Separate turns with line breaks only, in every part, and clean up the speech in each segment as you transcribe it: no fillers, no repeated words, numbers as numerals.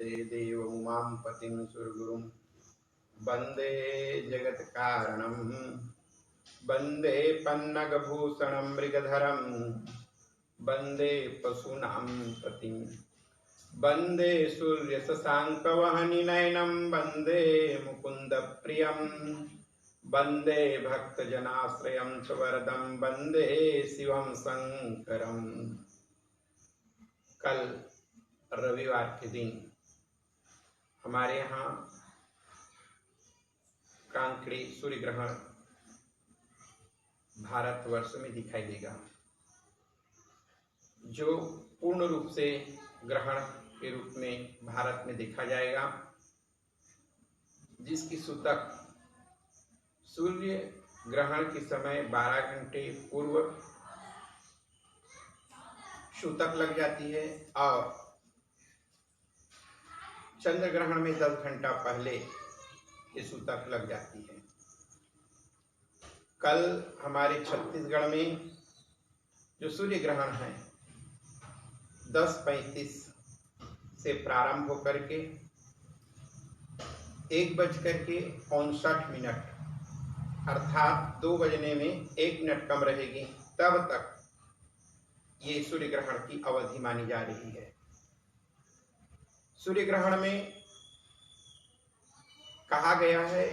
देवमुमां पतिं सुरगुरुं वन्दे जगत्कारणं वन्दे पन्नगभूषणं मृगधरं वन्दे पशूनां पतिं वन्दे सूर्यशशाङ्कवहनिनयनं वन्दे मुकुन्दप्रियं वन्दे भक्तजनाश्रयं च वरदं वन्दे शिवं शङ्करं। कल रविवार के दिन हमारे यहाँ कांकड़ी सूर्य ग्रहण भारतवर्ष में दिखाई देगा, जो पूर्ण रूप से ग्रहण के रूप में भारत में देखा जाएगा, जिसकी सूतक सूर्य ग्रहण के समय 12 घंटे पूर्व सूतक लग जाती है और चंद्र ग्रहण में 10 घंटा पहले ये सूतक लग जाती है। कल हमारे छत्तीसगढ़ में जो सूर्य ग्रहण है 10:35 से प्रारंभ होकर के 1:59 अर्थात 2 बजने में 1 मिनट कम रहेगी, तब तक ये सूर्य ग्रहण की अवधि मानी जा रही है। सूर्य ग्रहण में कहा गया है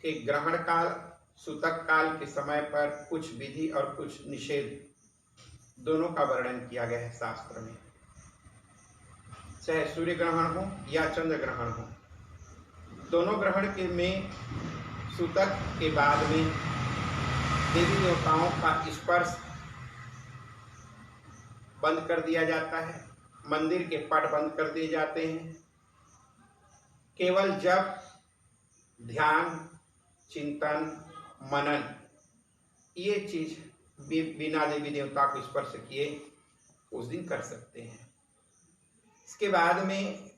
कि ग्रहण काल सूतक काल के समय पर कुछ विधि और कुछ निषेध दोनों का वर्णन किया गया है शास्त्र में। चाहे सूर्य ग्रहण हो या चंद्र ग्रहण हो, दोनों ग्रहण के में सूतक के बाद में देवी देवताओं का स्पर्श बंद कर दिया जाता है, मंदिर के पट बंद कर दिए जाते हैं। केवल जप, ध्यान, चिंतन, मनन, ये चीज बिना देवी देवता को स्पर्श किए उस दिन कर सकते हैं। इसके बाद में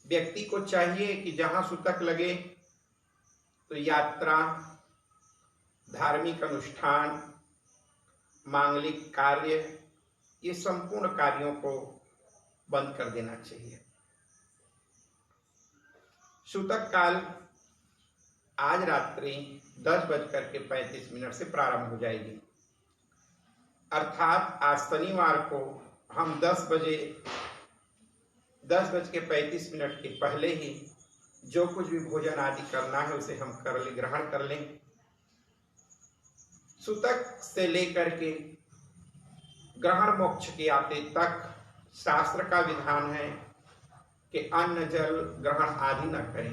व्यक्ति को चाहिए कि जहां सूतक लगे तो यात्रा, धार्मिक अनुष्ठान, मांगलिक कार्य, ये संपूर्ण कार्यों को बंद कर देना चाहिए। सूतक काल आज रात्रि 10:35 से प्रारंभ हो जाएगी, अर्थात आज शनिवार को हम 10:35 के पहले ही जो कुछ भी भोजन आदि करना है उसे हम ग्रहण कर लें। सूतक से लेकर के ग्रहण मोक्ष के आते तक शास्त्र का विधान है कि अन्न जल ग्रहण आदि न करें,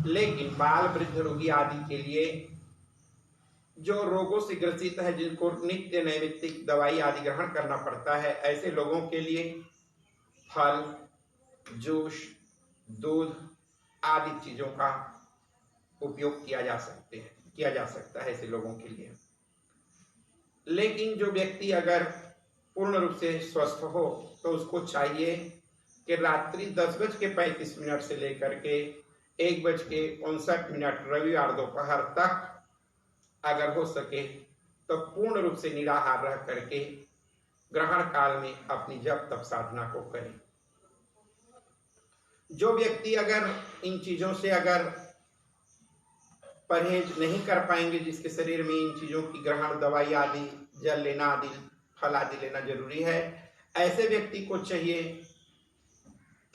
लेकिन बाल वृद्ध रोगी आदि के लिए जो रोगों से ग्रसित है, जिनको नित्य नैमित्तिक दवाई आदि ग्रहण करना पड़ता है, ऐसे लोगों के लिए फल, जूस, दूध आदि चीजों का उपयोग किया जा सकता है ऐसे लोगों के लिए। लेकिन जो व्यक्ति अगर पूर्ण रूप से स्वस्थ हो तो उसको चाहिए कि रात्रि 10:35 से लेकर के 1:59 रविवार दोपहर तक अगर हो सके तो पूर्ण रूप से निराहार रह करके ग्रहण काल में अपनी जप तप साधना को करें। जो व्यक्ति अगर इन चीजों से अगर परहेज नहीं कर पाएंगे, जिसके शरीर में इन चीजों की ग्रहण, दवाई आदि, जल लेना आदि, फल आदि लेना जरूरी है, ऐसे व्यक्ति को चाहिए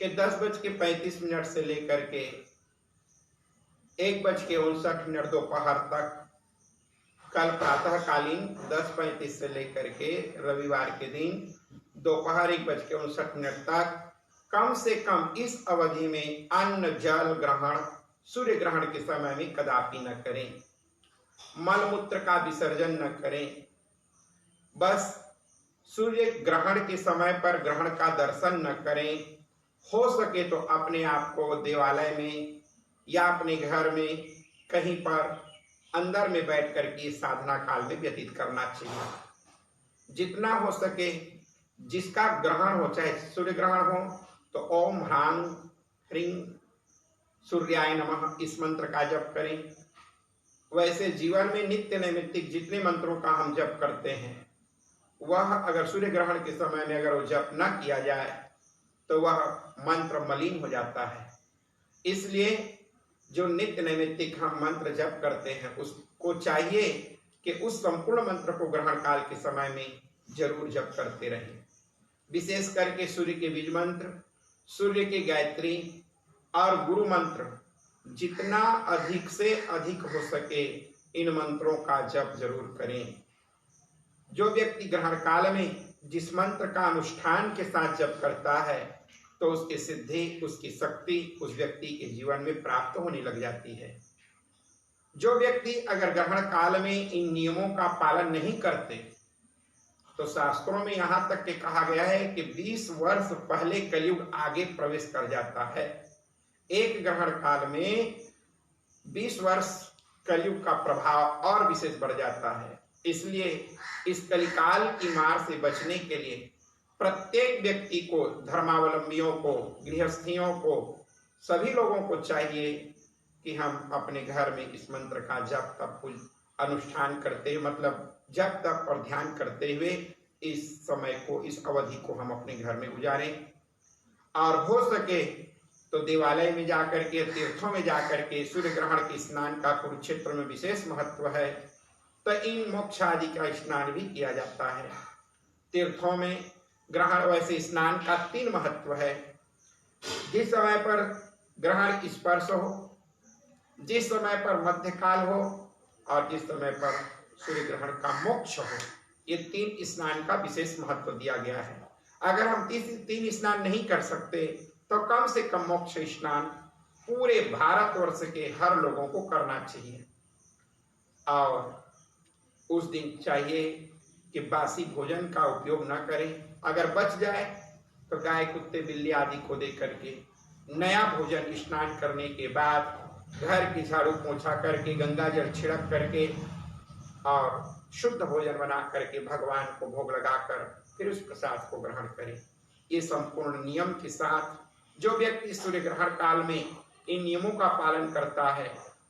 कि 10:35 से लेकर के 1:59 दोपहर तक, कल प्रातःकालीन 10:35 से लेकर के रविवार के दिन दोपहर 1:59 तक कम से कम इस अवधि में अन्न जल ग्रहण सूर्य ग्रहण के समय में कदापि न करें। मलमूत्र का विसर्जन न करें। बस सूर्य ग्रहण के समय पर ग्रहण का दर्शन न करें। हो सके तो अपने आप को देवालय में या अपने घर में कहीं पर अंदर में बैठ कर के साधना काल में व्यतीत करना चाहिए। जितना हो सके, जिसका ग्रहण हो, चाहे सूर्य ग्रहण हो तो ओम ह्रां ह्रीं सूर्याय नमः इस मंत्र का जप करें। वैसे जीवन में नित्य नैमित्तिक जितने मंत्रों का हम जप करते हैं, वह अगर सूर्य ग्रहण के समय में अगर वो जप न किया जाए तो वह मंत्र मलिन हो जाता है। इसलिए जो नित्य नैमित्तिक हम मंत्र जप करते हैं उसको चाहिए कि उस संपूर्ण मंत्र को ग्रहण काल के समय में जरूर जप करते रहें। विशेष करके सूर्य के बीज मंत्र, सूर्य की गायत्री और गुरु मंत्र जितना अधिक से अधिक हो सके इन मंत्रों का जप जरूर करें। जो व्यक्ति ग्रहण काल में जिस मंत्र का अनुष्ठान के साथ जप करता है तो उसकी सिद्धि, उसकी शक्ति उस व्यक्ति के जीवन में प्राप्त होने लग जाती है। जो व्यक्ति अगर ग्रहण काल में इन नियमों का पालन नहीं करते तो शास्त्रों में यहां तक के कहा गया है कि 20 वर्ष पहले कलयुग आगे प्रवेश कर जाता है। एक ग्रहण काल में 20 वर्ष कलयुग का प्रभाव और विशेष बढ़ जाता है। इसलिए इस कलिकाल की मार से बचने के लिए प्रत्येक व्यक्ति को, धर्मावलंबियों को, गृहस्थियों को, सभी लोगों को चाहिए कि हम अपने घर में इस मंत्र का जप तप अनुष्ठान करते हुए, मतलब जप तप और ध्यान करते हुए इस समय को, इस अवधि को हम अपने घर में गुजारें। और हो सके तो देवालय में जाकर के, तीर्थों में जाकर के सूर्य ग्रहण के स्नान का कुरुक्षेत्र में विशेष महत्व है, तो इन मोक्ष आदि का स्नान भी किया जाता है। तीर्थों में ग्रहण वैसे स्नान का 3 महत्व है। जिस समय पर ग्रहण स्पर्श हो, जिस समय पर मध्यकाल हो और जिस समय पर सूर्य ग्रहण का मोक्ष हो, ये 3 स्नान का विशेष महत्व दिया गया है। अगर हम 3 स्नान नहीं कर सकते तो कम से कम मोक्ष स्नान पूरे भारतवर्ष के हर लोगों को करना चाहिए। और उस दिन चाहिए कि बासी भोजन का उपयोग न करें। अगर बच जाए तो गाय, कुत्ते, बिल्ली आदि को दे करके नया भोजन स्नान करने के बाद घर की झाड़ू पोछा करके, गंगा जल छिड़क करके और शुद्ध भोजन बना करके भगवान को भोग लगाकर फिर उस प्रसाद को ग्रहण करें। ये संपूर्ण नियम के साथ जो व्यक्ति सूर्य ग्रहण काल में इन नियमों का पालन करता है,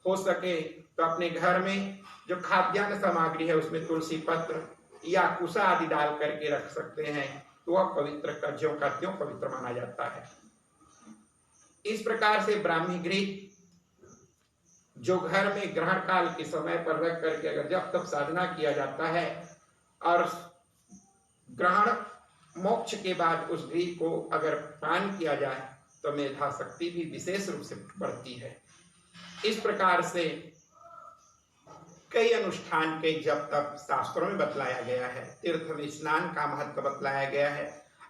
हो सके तो अपने घर में जो खाद्यान्न सामग्री है उसमें तुलसी पत्र या कुसा आदि डाल करके रख सकते हैं, तो वह पवित्र का ज्यों का त्यों पवित्र माना जाता है। इस प्रकार से ब्राह्मी गृह जो घर में ग्रहण काल के समय पर रख करके अगर जब तब साधना किया जाता है और ग्रहण मोक्ष के बाद उस गृह को अगर पान किया जाए तो मेधा शक्ति भी विशेष रूप से बढ़ती है। इस प्रकार से कई अनुष्ठान के जब तक शास्त्रों में बतलाया गया है। तीर्थ में स्नान का महत्व बतलाया गया है।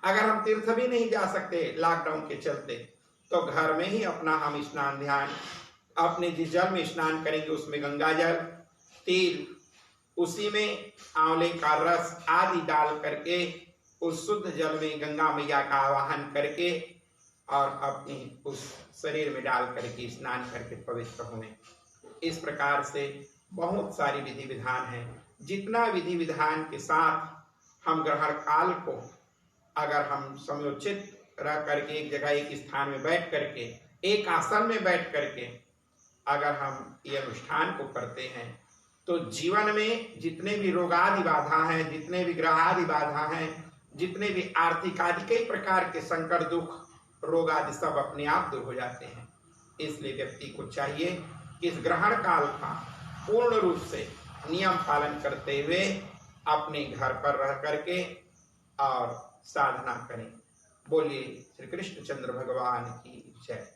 अगर हम तीर्थ भी नहीं जा सकते लॉकडाउन के चलते, तो घर में ही अपना हम स्नान ध्यान, अपने जिस जल में स्नान करेंगे उसमें गंगा जल, तेल, उसी में आंवले का रस आदि डाल करके उस शुद्ध जल में गंगा मैया का आवाहन करके और अपने उस शरीर में डाल करके स्नान करके पवित्र होने। इस प्रकार से बहुत सारी विधि विधान है। जितना विधि विधान के साथ हम ग्रहण काल को अगर हम समयोचित रह करके एक जगह एक स्थान में बैठ करके, एक आसन में बैठ करके अगर हम ये अनुष्ठान को करते हैं तो जीवन में जितने भी रोगादि बाधा हैं, जितने भी ग्रहादि बाधा हैं, जितने भी आर्थिक आदि कई प्रकार के संकट, दुख, रोग आदि सब अपने आप दूर हो जाते हैं। इसलिए व्यक्ति को चाहिए कि इस ग्रहण काल का पूर्ण रूप से नियम पालन करते हुए अपने घर पर रह करके और साधना करें। बोलिए श्री कृष्णचंद्र भगवान की जय।